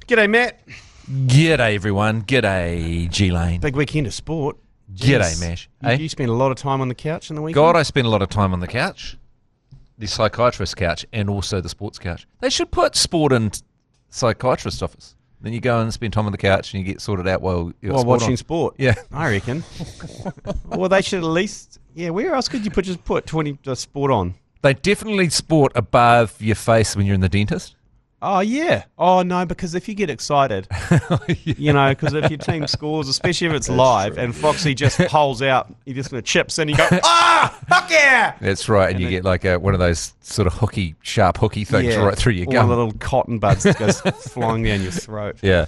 G'day, Matt. G'day, everyone. G'day, G Lane. Big weekend of sport. G'day, Mash. You spent a lot of time on the couch on the weekend? God, I spent a lot of time on the couch. The psychiatrist couch and also the sports couch. They should put sport in psychiatrist office. Then you go and spend time on the couch and you get sorted out while you're watching sport. Yeah. I reckon. Well, they should at least... Yeah, where else could you just put 20 sport on? They definitely sport above your face when you're in the dentist. Oh, yeah. Oh, no, because if you get excited, you know, because if your team scores, especially if it's live, and Foxy just pulls out, he just chips and you go, fuck yeah! That's right, and you get like one of those sort of sharp hooky things right through your gum. All the little cotton buds that goes flying down your throat. Yeah.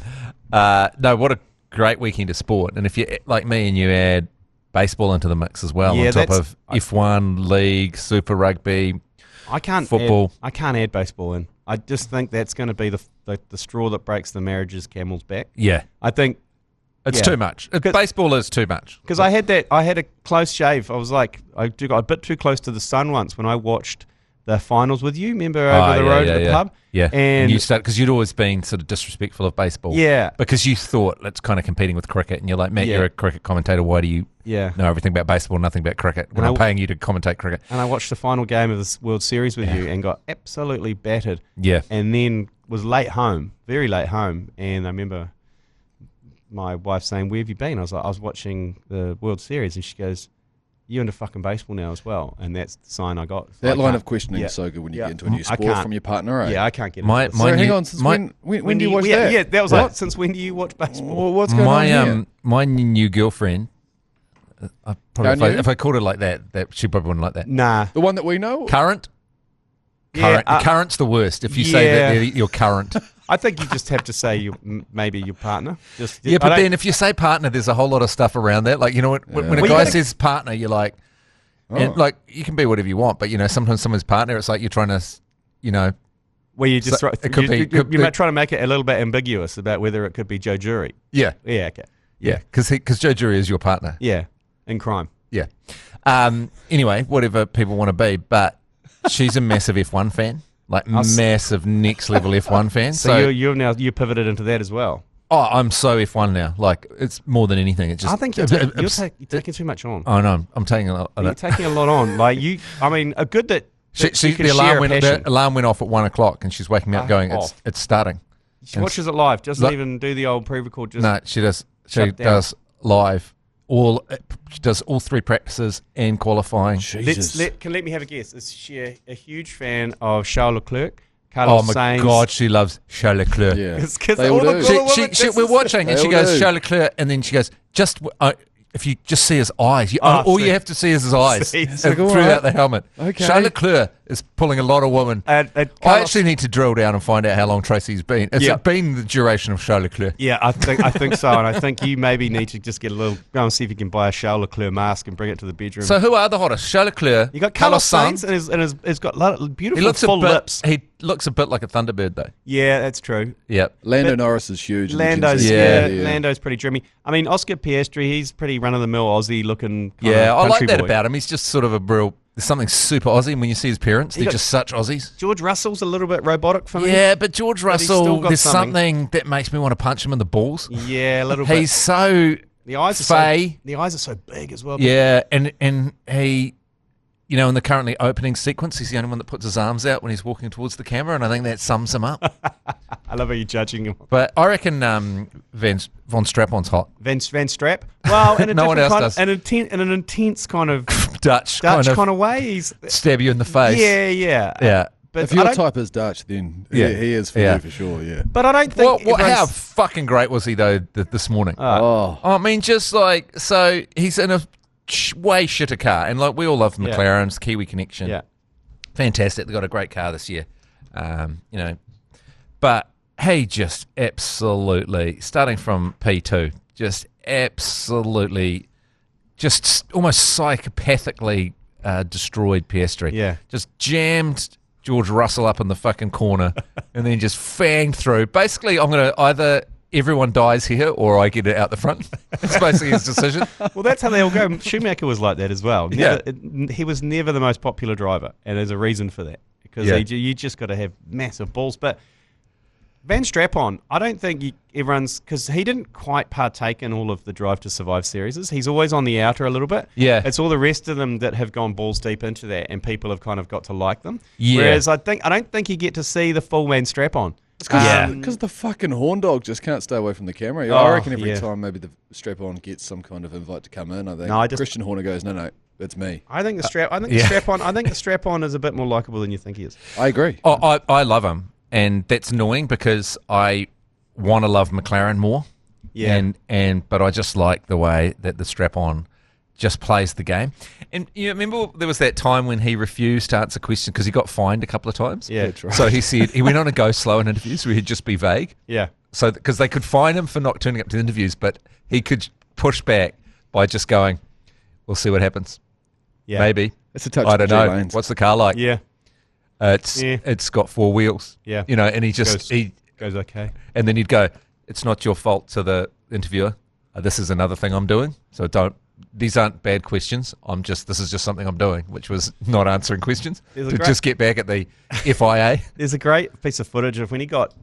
No, what a great weekend of sport. And if you, like me, and you add baseball into the mix as well, on top of F1, League, Super Rugby, football. I can't add baseball in. I just think that's going to be the straw that breaks the marriage's camel's back. Yeah. I think it's too much. Baseball is too much. Because I had a close shave. I was like, I got a bit too close to the sun once when I watched the finals with you. Remember over the road at the pub? Yeah. And you started, because you'd always been sort of disrespectful of baseball. Yeah. Because you thought it's kind of competing with cricket, and you're like, Matt, you're a cricket commentator. Why do you know everything about baseball, nothing about cricket, when I'm paying you to commentate cricket? And I watched the final game of this World Series with you and got absolutely battered. Yeah. And then was late home, very late home, and I remember my wife saying, "Where have you been?" I was like, "I was watching the World Series," and she goes, "You into fucking baseball now as well?" And that's the sign I got. That line of questioning is so good when you get into a new sport from your partner, right? Yeah, I can't get it. So hang on, since when do you watch that? Yeah, that was like, since when do you watch baseball? Well, what's going on here? My new girlfriend, if I called her like that she probably wouldn't like that. Nah. The one that we know? Current? Current's the worst. If you say that you're current. I think you just have to say maybe your partner. But then if you say partner, there's a whole lot of stuff around that. Like, you know, when a guy says partner, you're like, and like, you can be whatever you want, but, you know, sometimes someone's partner, it's like you're trying to, you know. Well, you just you might try to make it a little bit ambiguous about whether it could be Joe Jury. Yeah. Yeah, okay. Yeah, because Joe Jury is your partner. Yeah, in crime. Yeah. Anyway, whatever people want to be, but she's a massive F1 fan. Like massive next level F1 fan. So you pivoted into that as well. Oh, I'm so F1 now. Like, it's more than anything. It's just. I think you're taking too much on. I know. I'm taking a lot. You're taking a lot on. Like a good that. The alarm went off at 1 o'clock, and she's waking me up going, "It's starting." She watches it live. Doesn't even do the old pre-record. No, she does. She does live. She does all three practices and qualifying. Let me have a guess. Is she a huge fan of Charles Leclerc? Carlos my Sainz? God, she loves Charles Leclerc. Yeah. We're watching, and she goes, Charles Leclerc, and then she goes, if you just see his eyes, all you have to see is his eyes throughout the helmet. Okay. Charles Leclerc is pulling a lot of women. I actually need to drill down and find out how long Tracy's been. Has it been the duration of Charles Leclerc? Yeah, I think so. And I think you maybe need to just go and see if you can buy a Charles Leclerc mask and bring it to the bedroom. So who are the hottest? Charles Leclerc. You got Carlos Sainz, and he's got beautiful full lips. He looks a bit like a Thunderbird, though. Yeah, that's true. Yep. Lando Norris is huge. Lando's pretty dreamy. I mean, Oscar Piastri, he's pretty run-of-the-mill Aussie-looking I like that boy. about him. He's just sort of there's something super Aussie. And when you see his parents, they're just such Aussies. George Russell's a little bit robotic for me. Yeah, but George Russell, there's something that makes me want to punch him in the balls. Yeah, a little bit. He's so the eyes are so big as well. Yeah, and he, you know, in the currently opening sequence, he's the only one that puts his arms out when he's walking towards the camera, and I think that sums him up. I love how you're judging him. But I reckon Von Strapon's hot. Van Strap? Well, in a no one else does. In an intense kind of Dutch kind of way. He's stab you in the face. Yeah. But if your type is Dutch, then he is for you for sure. Yeah. But I don't think. How fucking great was he though this morning? I mean, just like he's in a way shitter car, and like we all love McLaren's Kiwi connection. Yeah, fantastic. They got a great car this year. You know, but he just absolutely starting from P2, just absolutely, just almost psychopathically destroyed Piastri. Yeah, just jammed George Russell up in the fucking corner, and then just fanged through. Basically, I'm gonna either everyone dies here, or I get it out the front. That's basically his decision. Well, that's how they all go. Schumacher was like that as well. He was never the most popular driver, and there's a reason for that. Because you just got to have massive balls. But Van Strap-on, I don't think everyone's... Because he didn't quite partake in all of the Drive to Survive series. He's always on the outer a little bit. Yeah. It's all the rest of them that have gone balls deep into that, and people have kind of got to like them. Yeah. Whereas I don't think you get to see the full Van Strap-on. Because the fucking horn dog just can't stay away from the camera. I reckon every time maybe the strap-on gets some kind of invite to come in, I think Christian Horner goes, no, it's me. I think the strap-on. I think the strap-on is a bit more likable than you think he is. I agree. I love him, and that's annoying because I want to love McLaren more. Yeah. But I just like the way that the strap-on just plays the game. And you remember there was that time when he refused to answer questions because he got fined a couple of times? Yeah, that's right. So he said he went on a go slow in interviews where he'd just be vague. Yeah. So because they could fine him for not turning up to the interviews, but he could push back by just going, we'll see what happens. Yeah. Maybe. It's a touch I don't know. Lanes. What's the car like? Yeah. It's got 4 wheels. Yeah. And he just... Goes okay. And then he'd go, it's not your fault to the interviewer. This is another thing I'm doing. So these aren't bad questions. This is just something I'm doing, which was not answering questions just get back at the FIA. There's a great piece of footage of when he got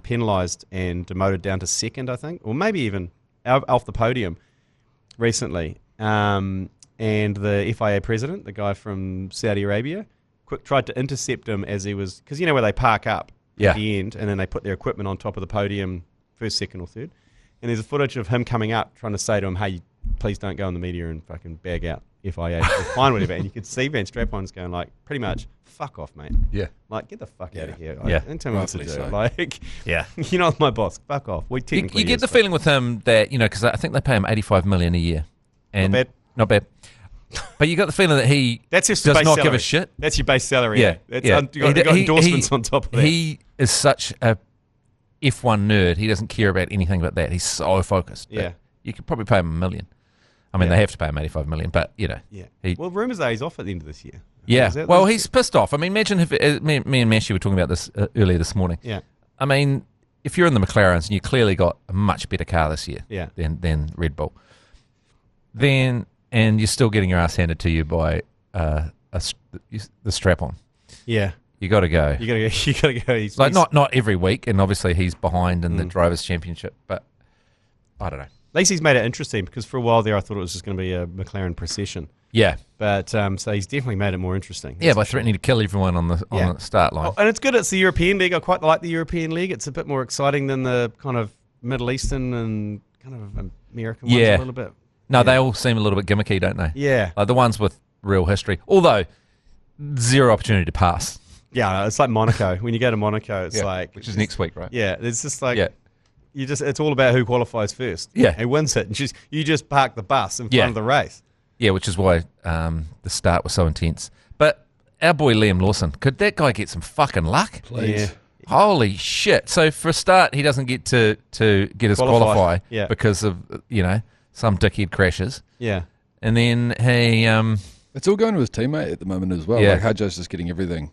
penalised and demoted down to second, I think, or maybe even off the podium recently. And the FIA president, the guy from Saudi Arabia, tried to intercept him as he was, because where they park up at the end, and then they put their equipment on top of the podium, first, second, or third. And there's a footage of him coming up, trying to say to him, hey, please don't go in the media and fucking bag out FIA. Fine, whatever. And you could see Van Strap-on's going like, pretty much, fuck off, mate. Yeah. Like, get the fuck out of here. Don't tell me what to do. So. Like, you're not my boss. Fuck off. You get the feeling with him that, because I think they pay him $85 million a year. And not bad. But you got the feeling that he does not give a shit. That's your base salary. Yeah. You got endorsements on top of that. He is such a F1 nerd. He doesn't care about anything but that. He's so focused. Yeah. You could probably pay him $1 million. I mean, they have to pay him $85 million, but, Yeah. Well, rumours are he's off at the end of this year. Yeah. Well, he's pissed off. I mean, imagine if... me and Mashi were talking about this earlier this morning. Yeah. I mean, if you're in the McLarens and you clearly got a much better car this year than Red Bull, then... And you're still getting your ass handed to you by the strap-on. Yeah. You got to go. You got to go. He's not every week, and obviously he's behind in the Drivers' Championship, but I don't know. At least he's made it interesting, because for a while there I thought it was just going to be a McLaren procession. Yeah. But so he's definitely made it more interesting. Yeah, by threatening to kill everyone on the start line. Oh, and it's good it's the European League. I quite like the European League. It's a bit more exciting than the kind of Middle Eastern and kind of American ones a little bit. No, they all seem a little bit gimmicky, don't they? Yeah. Like the ones with real history. Although, zero opportunity to pass. Yeah, it's like Monaco. When you go to Monaco, it's like... Which is next week, right? Yeah, it's just like... Yeah. It's all about who qualifies first. Yeah. Who wins it. And you just park the bus in front of the race. Yeah, which is why the start was so intense. But our boy Liam Lawson, could that guy get some fucking luck? Please. Yeah. Holy shit. So for a start, he doesn't get to get his qualify because of, some dickhead crashes. Yeah. And then he... it's all going to his teammate at the moment as well. Yeah. Like Hudjo's just getting everything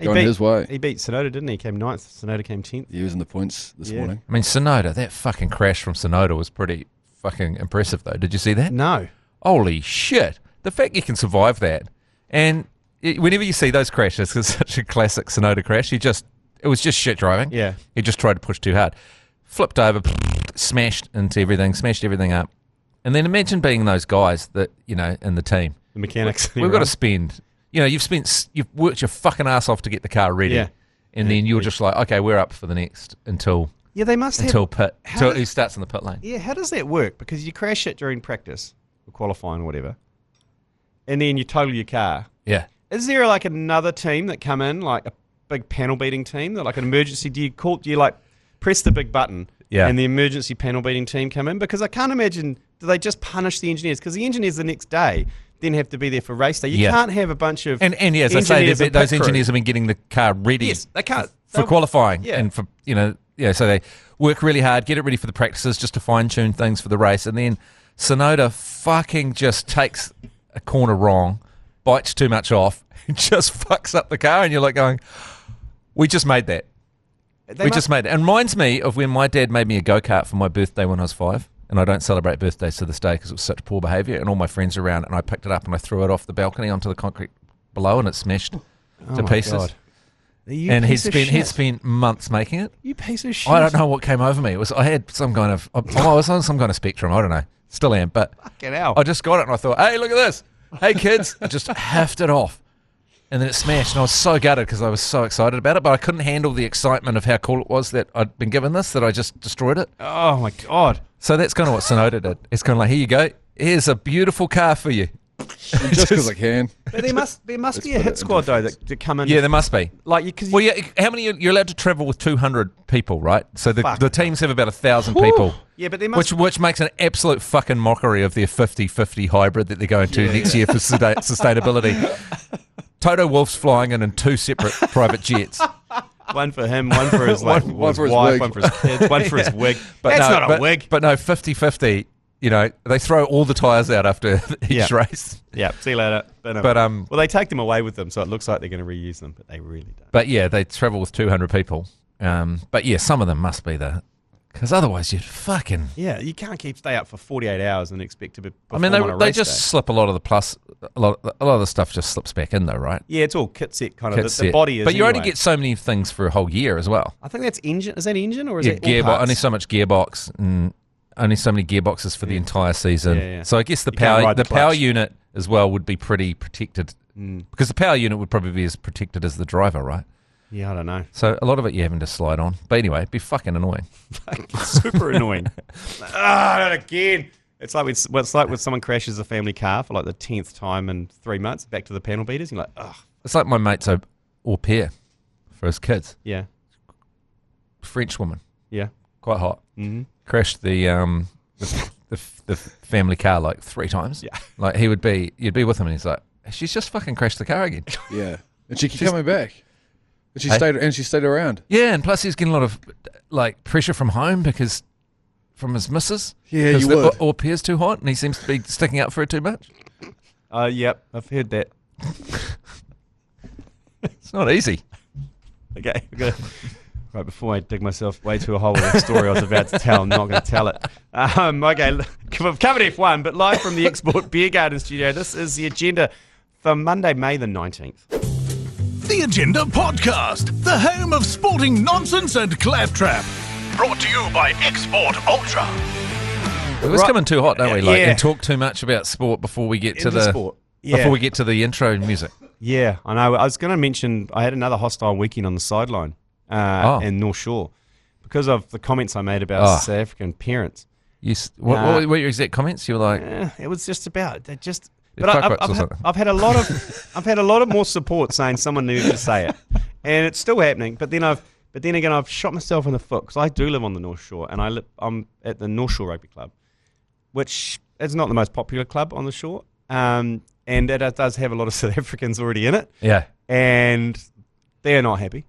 going his way. He beat Sonoda, didn't he? He came 9th. Sonoda came 10th. He was in the points this morning. I mean, Sonoda, that fucking crash from Sonoda was pretty fucking impressive, though. Did you see that? No. Holy shit. The fact you can survive that. And whenever you see those crashes, it's such a classic Sonoda crash, it was just shit driving. Yeah. He just tried to push too hard. Flipped over, smashed everything up. And then imagine being those guys that, in the team. The mechanics. We've got to spend, you've worked your fucking ass off to get the car ready. Yeah. And then you're just like, okay, we're up for the next until they must until he starts in the pit lane. Yeah, how does that work? Because you crash it during practice or qualifying or whatever. And then you total your car. Yeah. Is there like another team that come in, like a big panel beating team, that like an emergency, do you like press the big button and the emergency panel beating team come in? Because I can't imagine, do they just punish the engineers? Because the engineers the next day then have to be there for race day. You can't have a bunch of as I say, those engineers have been getting the car ready they can't, for qualifying and for, so they work really hard, get it ready for the practices just to fine-tune things for the race. And then Sonoda fucking just takes a corner wrong, bites too much off, and just fucks up the car. And you're like going, we just made that. Just made it. And reminds me of when my dad made me a go-kart for my birthday when I was 5. And I don't celebrate birthdays to this day because it was such poor behaviour. And all my friends were around, and I picked it up and I threw it off the balcony onto the concrete below, and it smashed to pieces. God. He'd spent months making it. You piece of shit. I don't know what came over me. I had some kind of, I was on some kind of spectrum. I don't know. Still am, but fucking hell. I just got it and I thought, hey, look at this. Hey, kids. I just heft it off. And then it smashed, and I was so gutted because I was so excited about it, but I couldn't handle the excitement of how cool it was that I'd been given this, that I just destroyed it. Oh, my God. So that's kind of what Sonoda did. It's kind of like, here you go. Here's a beautiful car for you. Just because I can. But there must be a hit squad, though, that come in. Yeah, there must be. How many you're allowed to travel with 200 people, right? So the teams have about 1,000 people. Yeah, but there must which makes an absolute fucking mockery of their 50-50 hybrid that they're going to next year for sustainability. Toto Wolff's flying in 2 separate private jets. One for him, one for his wife, one for his kids, one for his wig. But that's not a wig. But no, 50-50. You know, they throw all the tyres out after each race. Yeah, see you later. But well, they take them away with them, so it looks like they're going to reuse them, but they really don't. But yeah, they travel with 200 people. But yeah, some of them must be there. Because otherwise you'd fucking... Yeah, you can't stay up for 48 hours and expect to be... I mean, they just slip a lot of the a lot of the stuff just slips back in though, right? Yeah, it's all kit set kind of. The body is. But you only get so many things for a whole year as well. I think that's engine. Is that engine or is it gearbox? Only so much gearbox and only so many gearboxes for the entire season. Yeah. So I guess the power unit as well would be pretty protected because the power unit would probably be as protected as the driver, right? Yeah, I don't know. So a lot of it you're having to slide on. But anyway, it'd be fucking annoying. Super annoying. Not again. It's like when someone crashes a family car for like the 10th time in 3 months, back to the panel beaters. You're like, ugh. It's like my mate's au pair for his kids. Yeah. French woman. Yeah. Quite hot. Mm-hmm. Crashed the family car like 3 times. Yeah. Like you'd be with him and he's like, she's just fucking crashed the car again. Yeah. And she kept coming back. And she stayed around. Yeah, and plus he's getting a lot of like pressure from home because from his missus. Yeah, you would. Au pair's too hot and he seems to be sticking up for it too much. Yep, I've heard that. It's not easy. Okay, right before I dig myself way too a hole with the story I was about to tell, I'm not going to tell it. Okay, we've covered F1, but live from the Export Beer Garden studio, this is the agenda for Monday, May the 19th. The Agenda Podcast, the home of sporting nonsense and claptrap. Brought to you by Export Ultra. We're just coming too hot, don't we? Like, and talk too much about sport before we get to the sport. Before we get to the intro music. Yeah, I know. I was going to mention I had another hostile weekend on the sideline in North Shore because of the comments I made about South African parents. What were your exact comments? You were like, it was just about they just. But I've had a lot of more support saying someone needed to say it, and it's still happening. But then again, I've shot myself in the foot because I do live on the North Shore, and I'm at the North Shore Rugby Club, which is not the most popular club on the shore, and it does have a lot of South Africans already in it. Yeah, and they're not happy.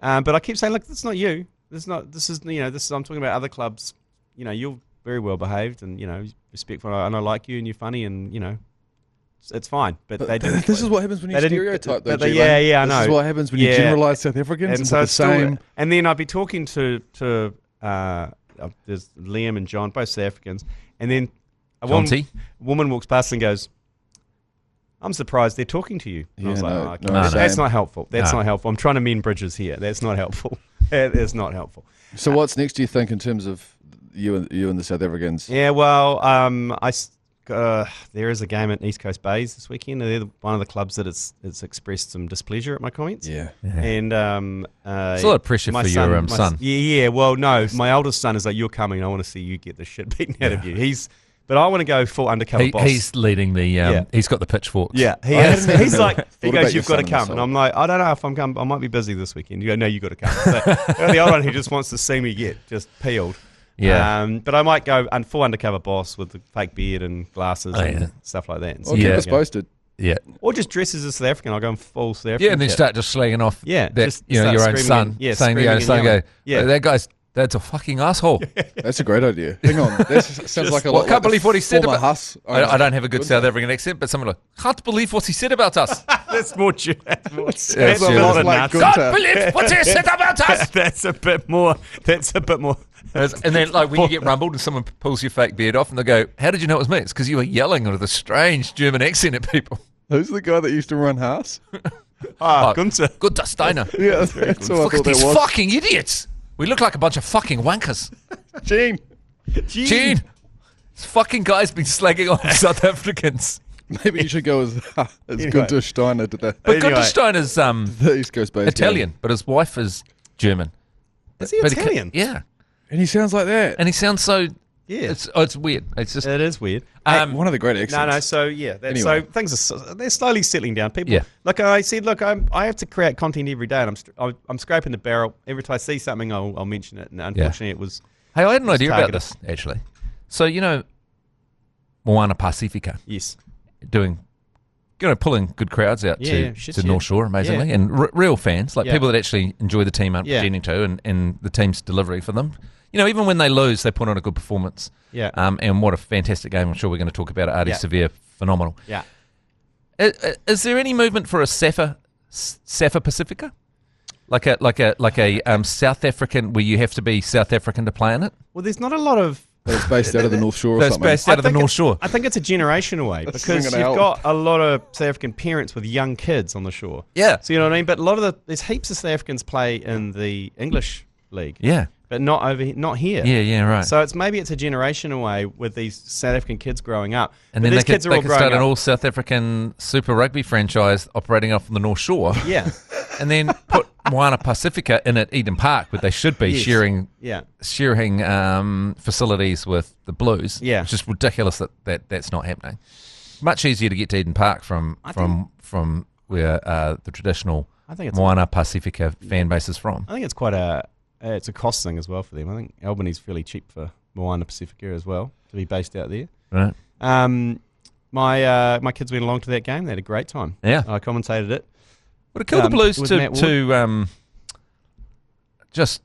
But I keep saying, look, it's not you. I'm talking about other clubs. You know, you're very well behaved, and respectful, and I like you, and you're funny, and it's fine, but they didn't. This is what happens when you stereotype, though. I know. This is what happens when you generalise South Africans. And so it's the same. And then I'd be talking to there's Liam and John, both South Africans, and then a woman walks past and goes, "I'm surprised they're talking to you." And I was like, "That's not helpful. That's not helpful. I'm trying to mend bridges here. That's not helpful. That is not helpful." So what's next? Do you think in terms of you and the South Africans? Yeah, well, there is a game at East Coast Bays this weekend. They're one of the clubs that it's expressed some displeasure at my comments. Yeah. And it's a lot of pressure for your son. Yeah. Well, no, my oldest son is like, "You're coming. I want to see you get the shit beaten out of you." But I want to go full undercover boss. He's leading the. He's got the pitchforks. Yeah, he's like, he goes, "You've got to come," and I'm like, "I don't know if I'm coming. I might be busy this weekend." You go, "No, you got to come." So the old one who just wants to see me get just peeled. Yeah, but I might go full undercover boss with the fake beard and glasses and stuff like that. Keep us posted. Yeah, or just dress as a South African. I'll go in full South African. Yeah, and then start just slagging off. Yeah, that your own son. Yeah, saying your own son, that guy's. That's a fucking asshole. That's a great idea. Hang on, that sounds like a lot. I can't believe what he said about us. I don't have a good South African accent, but someone like, "Can't believe what he said about us." That's more true. That's a lot of like can't believe what he said about us. That's a bit more. And then, like, when you get rumbled and someone pulls your fake beard off and they go, "How did you know it was me?" It's because you were yelling with a strange German accent at people. Who's the guy that used to run Haas? Gunther. Gunther Steiner. Yeah, that's what I Look thought at these that was. fucking idiots. We look like a bunch of fucking wankers. Gene. This fucking guy's been slagging on South Africans. Maybe you should go as Gunther Steiner to that. But Gunther Steiner's the East Coast based Italian, but his wife is German. Is he Italian? Yeah. And he sounds like that. And he sounds so... Yeah. It's weird. It is weird. One of the great accents. So so things they're slowly settling down. People, like I said, I have to create content every day, and I'm scraping the barrel every time I see something. I'll mention it, and unfortunately, it was. Hey, I had an idea about this actually. So Moana Pacifica. Yes. Pulling good crowds out to North Shore, amazingly, and real fans, like people that actually enjoy the team I'm presenting to, and the team's delivery for them. Even when they lose, they put on a good performance. Yeah. And what a fantastic game! I'm sure we're going to talk about it. Ardie Savea, phenomenal. Yeah. Is there any movement for a Safa Pacifica, like a South African, where you have to be South African to play in it? Well, there's not a lot of. It's based out of the North Shore or something. It's based out of the North Shore. I think it's a generation away because you've got a lot of South African parents with young kids on the shore. Yeah. So you know what I mean? But there's heaps of South Africans play in the English league. Yeah. But not here. Yeah, right. So maybe it's a generation away with these South African kids growing up. And then they could start an all South African Super Rugby franchise operating off the North Shore. Yeah. And then put Moana Pacifica in at Eden Park, where they should be sharing facilities with the Blues. Yeah. It's just ridiculous that's not happening. Much easier to get to Eden Park from where the traditional Moana Pacifica fan base is from. I think it's quite it's a cost thing as well for them. I think Albany's fairly cheap for Moana Pacifica as well to be based out there. Right. My kids went along to that game. They had a great time. Yeah. I commentated it. Would it kill the Blues to just,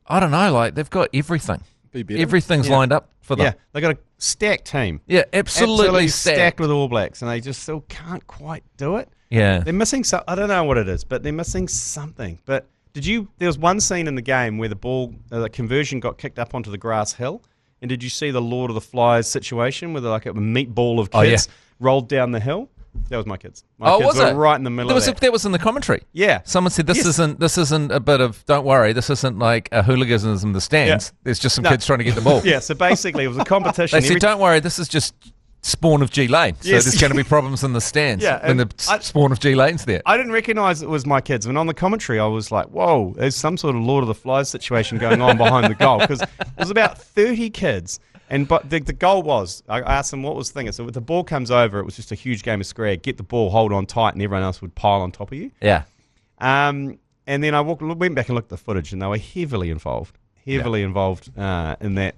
I don't know, like they've got everything. Everything's lined up for them. Yeah, they've got a stacked team. Yeah, absolutely stacked with All Blacks, and they just still can't quite do it. Yeah. They're missing something. I don't know what it is, but they're missing something. But there was one scene in the game where the ball, the conversion got kicked up onto the grass hill, and did you see the Lord of the Flies situation where like a meatball of kids rolled down the hill? That was my kids. My kids were right in the middle of that. That was in the commentary. Yeah. Someone said this isn't a bit of, don't worry, this isn't like a hooliganism in the stands. Yeah. There's just some kids trying to get the ball. Yeah, so basically it was a competition. They said, don't worry, this is just spawn of G Lane. So there's going to be problems in the stands when the spawn of G Lane's there. I didn't recognise it was my kids. And on the commentary I was like, whoa, there's some sort of Lord of the Flies situation going on behind the goal. Because there was about 30 kids. But the goal was, I asked them what was the thing. So if the ball comes over, it was just a huge game of square. Get the ball, hold on tight, and everyone else would pile on top of you. Yeah. And then I went back and looked at the footage, and they were heavily involved in that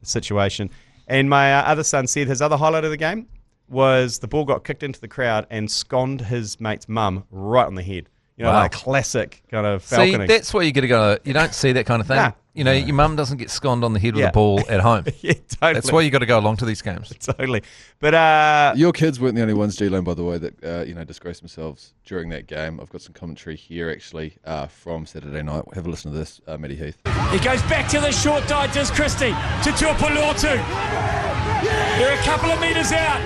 situation. And my other son said his other highlight of the game was the ball got kicked into the crowd and sconed his mate's mum right on the head. Like classic kind of falconing. See, that's where you got to go. You don't see that kind of thing. Nah. Your mum doesn't get sconed on the head with a ball at home. Yeah, totally. That's why you got to go along to these games. Totally. But your kids weren't the only ones, G Lane, by the way, that disgraced themselves during that game. I've got some commentary here actually from Saturday night. Have a listen to this, Matty Heath. He goes back to the short dive, does Christie to Tuipulotu. They're a couple of metres out.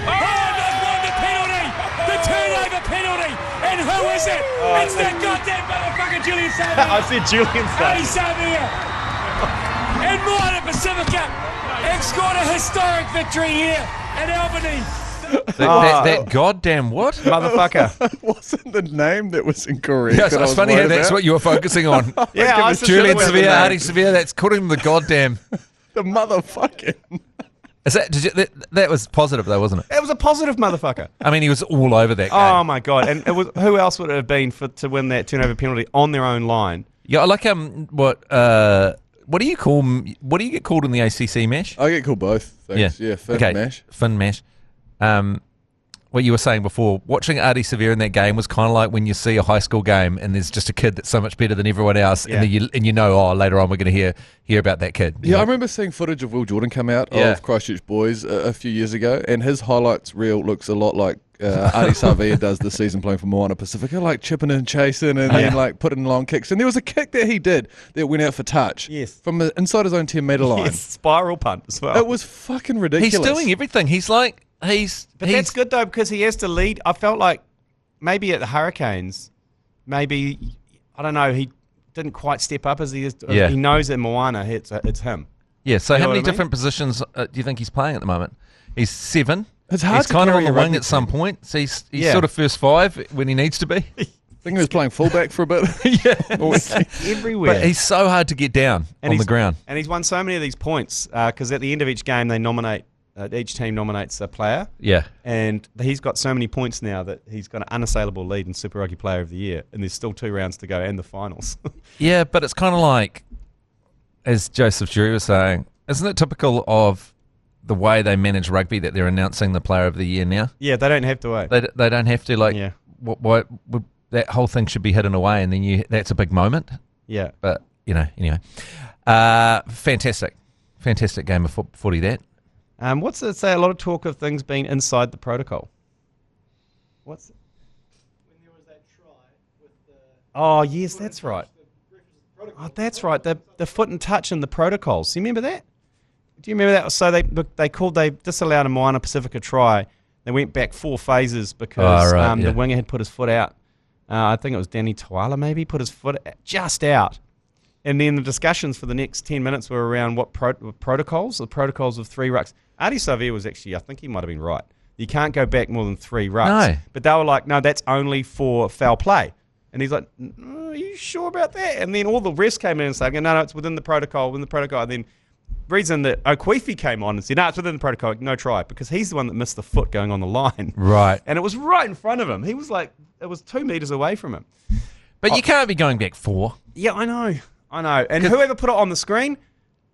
The penalty, the turnover penalty, and who is it? It's that goddamn motherfucker Julian Savea. I said Julian Savea. And Moana Pacifica have scored a historic victory here at Albany. That goddamn what? Motherfucker. It wasn't the name that was incorrect. Yes, it's funny how that's what you were focusing on. Yeah, Julian Savea, Ardie Savea, that's called him the goddamn. The motherfucking. Is that was positive though, wasn't it? It was a positive motherfucker. I mean, he was all over that game. Oh my god! And it was, who else would it have been to win that turnover penalty on their own line? Yeah, I like what do you call? What do you get called in the ACC mash? I get called both things. Yeah, Finn mash. Finn mash. What you were saying before, watching Ardie Savea in that game was kind of like when you see a high school game and there's just a kid that's so much better than everyone else, and you know, later on we're going to hear about that kid. Yeah, I remember seeing footage of Will Jordan come out of Christchurch Boys a few years ago, and his highlights reel looks a lot like Ardie Savea does this season playing for Moana Pacifica, like chipping and chasing and then like putting long kicks. And there was a kick that he did that went out for touch from inside his own 10-metre line. Yes, spiral punt as well. It was fucking ridiculous. He's doing everything. But that's good though because he has to lead. I felt like maybe at the Hurricanes maybe, I don't know, he didn't quite step up as he is. Yeah. He knows that Moana, it's him. Yeah, so how many different positions do you think he's playing at the moment? He's 7. It's hard he's to kind of carry on the a wing rugby at some team. point. So he's sort of first 5 when he needs to be. I think he was playing fullback for a bit. Everywhere. But he's so hard to get down on the ground. And he's won so many of these points because at the end of each game they nominate, each team nominates a player. Yeah. And he's got so many points now that he's got an unassailable lead in Super Rugby Player of the Year. And there's still 2 rounds to go and the finals. Yeah, but it's kind of like, as Joseph Jury was saying, isn't it typical of the way they manage rugby that they're announcing the Player of the Year now? Yeah, they don't have to wait. They don't have to, like, what that whole thing should be hidden away, and then that's a big moment. Yeah. But, anyway. Fantastic game of footy, that. What's it say? A lot of talk of things being inside the protocol. What's it? When there was that try with the... Oh, yes, that's right. Oh, that's right. The foot and touch in the protocols. Do you remember that? Do you remember that? So they disallowed a Moana Pacifica try. They went back 4 phases because the winger had put his foot out. I think it was Danny Tawala maybe put his foot just out. And then the discussions for the next 10 minutes were around what protocols, the protocols of 3 rucks. Ardie Savea was actually, I think he might have been right. You can't go back more than 3 rucks. No. But they were like, no, that's only for foul play. And he's like, are you sure about that? And then all the rest came in and said, no, it's within the protocol, And then reason that Okwefi came on and said, no, it's within the protocol, no try, because he's the one that missed the foot going on the line. Right. And it was right in front of him. He was like, it was 2 meters away from him. But you can't be going back 4. Yeah, I know. And whoever put it on the screen,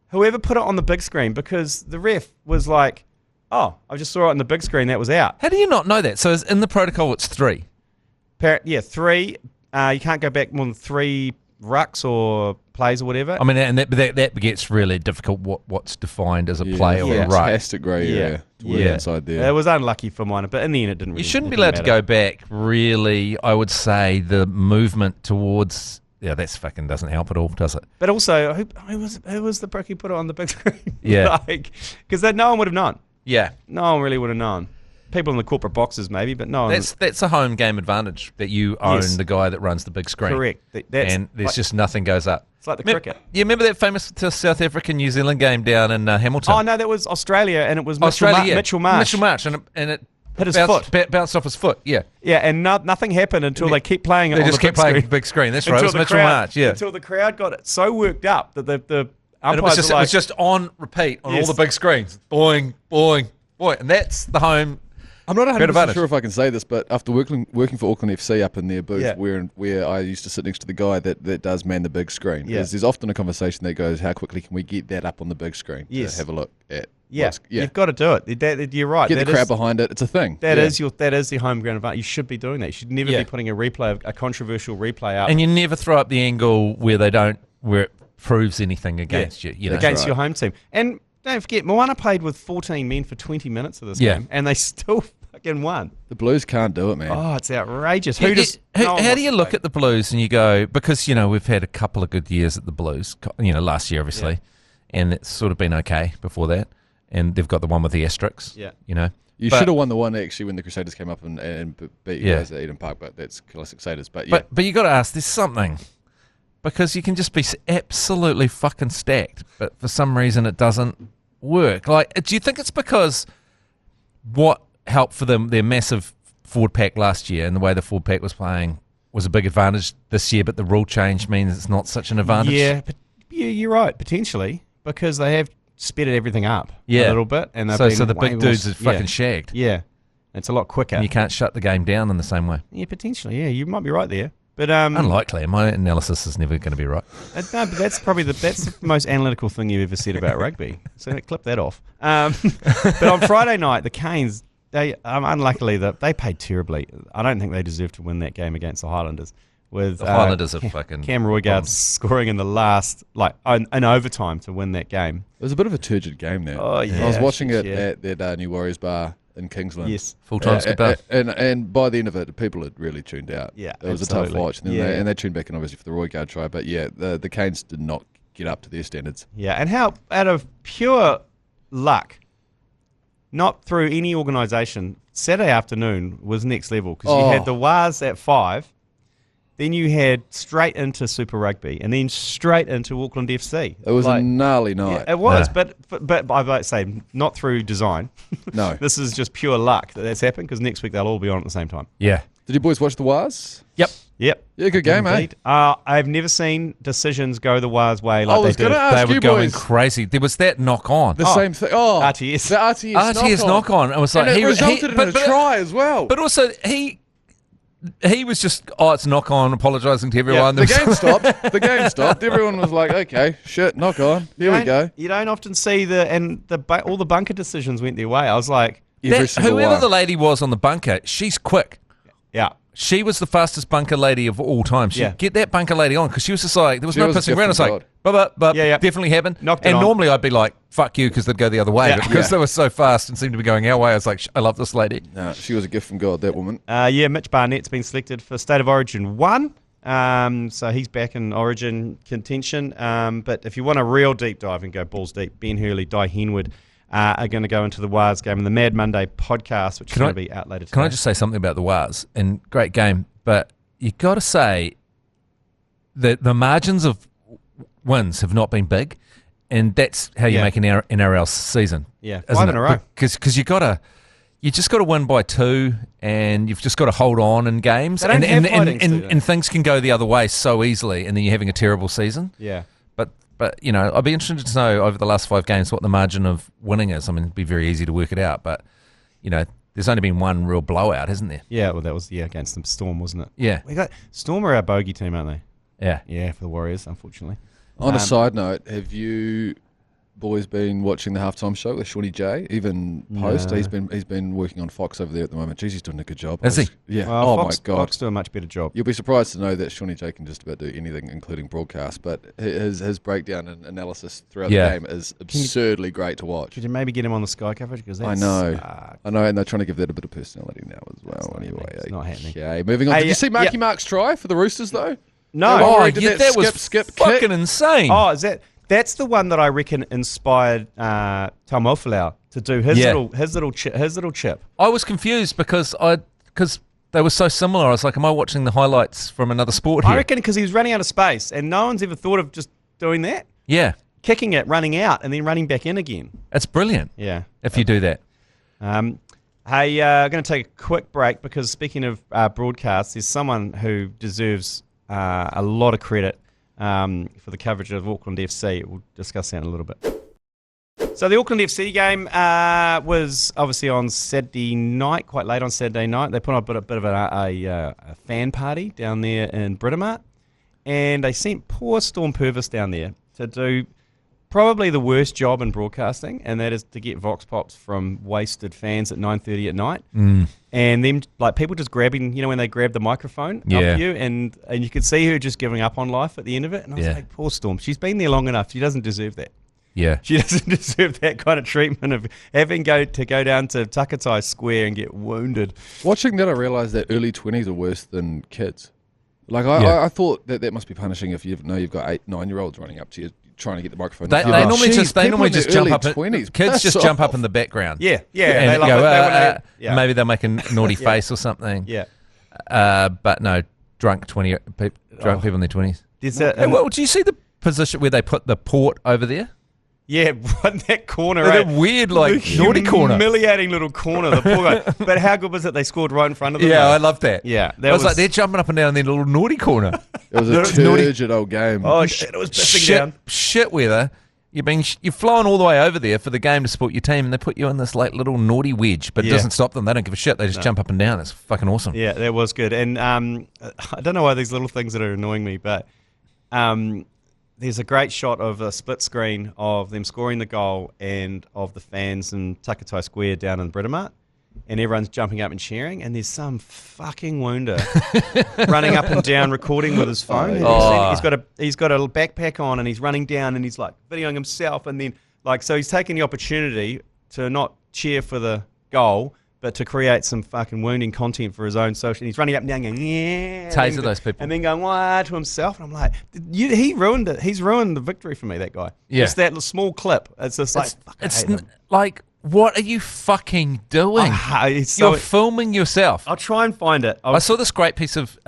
whoever put it on the big screen, because the ref was like, oh, I just saw it on the big screen, that was out. How do you not know that? So in the protocol, it's 3. 3. You can't go back more than 3 rucks or plays or whatever. I mean, and that gets really difficult. What's defined as a play or a ruck? Fantastic grey area to work inside there. It was unlucky for mine, but in the end, it didn't. Really, you shouldn't be allowed to go back. Really, I would say the movement towards. Yeah, that's fucking doesn't help at all, does it? But also, who was the prick who put it on the big screen? Yeah, because no one would have known. Yeah, no one really would have known. People in the corporate boxes maybe, but no. That's a home game advantage that you own the guy that runs the big screen. Correct. And there's just nothing goes up. It's like the cricket. You remember that famous South African-New Zealand game down in Hamilton? Oh, no, that was Australia, and it was Mitchell Marsh. And it hit his foot. Bounced off his foot, yeah. Yeah, and nothing happened until they kept playing it on the big screen. They just kept playing the big screen. That's right, it was Mitchell Marsh, yeah. Until the crowd got it so worked up that the umpires it was just on repeat on all the big screens. Boing, boing, boing. And that's the home... I'm not 100% sure if I can say this, but after working for Auckland FC up in their booth, where I used to sit next to the guy that does man the big screen, there's often a conversation that goes, how quickly can we get that up on the big screen to have a look at? You've got to do it. You're right. Get the crowd behind it. It's a thing. That is the home ground advantage. You should be doing that. You should never be putting a controversial replay up. And you never throw up the angle where it proves anything against you. Against your home team. And don't forget, Moana played with 14 men for 20 minutes of this game, and they still fucking won. The Blues can't do it, man. Oh, it's outrageous. How do you look at the Blues and you go, because, we've had a couple of good years at the Blues, last year, obviously, and it's sort of been okay before that, and they've got the one with the asterisks, You should have won the one, actually, when the Crusaders came up and beat you guys at Eden Park, but that's classic Crusaders. But you got to ask, there's something... Because you can just be absolutely fucking stacked, but for some reason it doesn't work. Like, do you think it's because what helped for them, their massive forward pack last year and the way the forward pack was playing was a big advantage this year, but the rule change means it's not such an advantage? Yeah, but you're right, potentially, because they have speeded everything up a little bit. And so the big dudes are fucking shagged. Yeah, it's a lot quicker. And you can't shut the game down in the same way. Yeah, potentially, you might be right there. But unlikely. My analysis is never going to be right. No, but that's probably the most analytical thing you've ever said about rugby. So clip that off. But on Friday night, the Canes, unluckily, they played terribly. I don't think they deserved to win that game against the Highlanders. With the Highlanders are fucking Cam Roygaard scoring in the last, in overtime to win that game. It was a bit of a turgid game there. Oh yeah, I was watching it at that New Warriors bar in Kingsland. Yes. Full-time skipper. And by the end of it, people had really tuned out. Yeah, it was a tough watch. And they tuned back in, obviously, for the Roygaard try. But, the Canes did not get up to their standards. Yeah, and how, out of pure luck, not through any organisation, Saturday afternoon was next level. Because you had the Wahs at 5, Then you had straight into Super Rugby, and then straight into Auckland FC. It was a gnarly night. Yeah, it was, but I'd like to say, not through design. No. This is just pure luck that's happened, because next week they'll all be on at the same time. Yeah. Did you boys watch the Wahs? Yep. Yeah, good game, Indeed. I've never seen decisions go the Wahs way like they did. They were going crazy. There was that knock on. The same thing. Oh, RTS. The RTS knock on. It was like and it resulted in a try as well. But also he was just, it's knock on, apologising to everyone. Yeah, the game stopped. The game stopped. Everyone was like, okay, shit, knock on. Here we go. You don't often see all the bunker decisions went their way. I was like, whoever the lady was on the bunker, she's quick. Yeah. She was the fastest bunker lady of all time. Get that bunker lady on, because she was just like, there was no pissing around. It's like, but definitely happened. And normally I'd be like, fuck you, because they'd go the other way. But because they were so fast and seemed to be going our way, I was like, I love this lady. No, she was a gift from God, that woman. Mitch Barnett's been selected for State of Origin 1. So he's back in Origin contention. But if you want a real deep dive and go balls deep, Ben Hurley, Di Henwood are going to go into the Wahs game in the Mad Monday podcast, which is going to be out later today. Can I just say something about the Wahs? And great game, but you got to say that the margins of wins have not been big, and that's how you make an NRL season. Yeah, 5 in a row. Because you just got to win by 2, and you've just got to hold on in games, and things can go the other way so easily, and then you're having a terrible season. Yeah. But I'd be interested to know over the last 5 games what the margin of winning is. I mean, it'd be very easy to work it out, but there's only been one real blowout, hasn't there? Yeah, well, that was against the Storm, wasn't it? Yeah. We got Storm are our bogey team, aren't they? Yeah. Yeah, for the Warriors, unfortunately. On a side note, have you boys been watching the halftime show with Shawnee J? Even post, he's been working on Fox over there at the moment. Jeez, he's doing a good job. Is he? Yeah. Well, my God, Fox do a much better job. You'll be surprised to know that Shawnee J can just about do anything, including broadcast. But his breakdown and analysis throughout the game is absurdly great to watch. Could you maybe get him on the Sky coverage? Because I know, and they're trying to give that a bit of personality now as well. Anyway, it's not happening. Okay, moving on. Did you see Marky Mark's try for the Roosters though? No. That was fucking insane. Oh, is that? That's the one that I reckon inspired Taumaufulau to do his little chip. I was confused because they were so similar. I was like, am I watching the highlights from another sport here? I reckon because he was running out of space, and no one's ever thought of just doing that. Yeah. Kicking it, running out, and then running back in again. It's brilliant. Yeah. If you do that. Hey, I'm going to take a quick break because speaking of broadcasts, there's someone who deserves a lot of credit for the coverage of Auckland FC. We'll discuss that in a little bit. So the Auckland FC game was obviously on Saturday night, quite late on Saturday night. They put on a bit of a fan party down there in Britomart, and they sent poor Storm Purvis down there to do probably the worst job in broadcasting, and that is to get vox pops from wasted fans at 9:30 at night, and then like people just grabbing, when they grab the microphone up you, and you could see her just giving up on life at the end of it, and I was like, poor Storm, she's been there long enough, she doesn't deserve that. Yeah, she doesn't deserve that kind of treatment of having to go down to Takatai Square and get wounded. Watching that, I realised that early 20s are worse than kids. Like I thought that must be punishing if you've got 8, 9-year-olds running up to you trying to get the microphone. They normally just jump up. 20s, kids just jump up in the background. Yeah. And go, maybe they'll make a naughty face or something. Yeah. But no, drunk people in their 20s. Do you see the position where they put the port over there? Yeah, in that corner, that weird, naughty corner. Humiliating little corner. The poor guy. But how good was it they scored right in front of them? Yeah, I love that. Yeah. I was like, they're jumping up and down in their little naughty corner. It was a turgid old game. Oh, shit, it was pissing down. Shit weather. You're flying all the way over there for the game to support your team, and they put you in this little naughty wedge, but it doesn't stop them. They don't give a shit. They just jump up and down. It's fucking awesome. Yeah, that was good. And I don't know why these little things that are annoying me, but there's a great shot of a split screen of them scoring the goal and of the fans in Takatai Square down in Britomart, and everyone's jumping up and cheering, and there's some fucking wounder running up and down recording with his phone. He's got a backpack on, and he's running down, and he's like videoing himself, and then so he's taking the opportunity to not cheer for the goal, but to create some fucking wounding content for his own social. And he's running up and down going, yeah. Taser those people. And then going, wah, to himself. And I'm like, he ruined it. He's ruined the victory for me, that guy. Yeah. Just that small clip. It's just what are you fucking doing? You're filming yourself. I'll try and find it. I saw this great piece of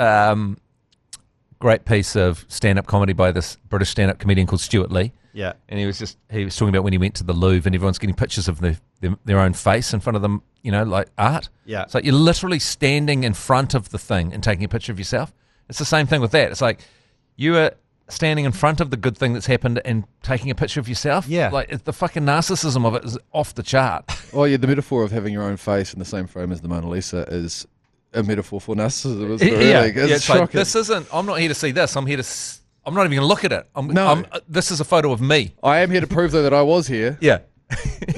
great piece of stand-up comedy by this British stand-up comedian called Stuart Lee. Yeah. And he was talking about when he went to the Louvre and everyone's getting pictures of their own face in front of them, like art. Yeah. It's like you're literally standing in front of the thing and taking a picture of yourself. It's the same thing with that. It's like you are standing in front of the good thing that's happened and taking a picture of yourself. Yeah. Like the fucking narcissism of it is off the chart. Oh, yeah, the metaphor of having your own face in the same frame as the Mona Lisa is a metaphor for narcissism. It's shocking. Like, this isn't, I'm not here to see this. I'm here to, I'm not even going to look at it. This is a photo of me. I am here to prove, though, that I was here. Yeah.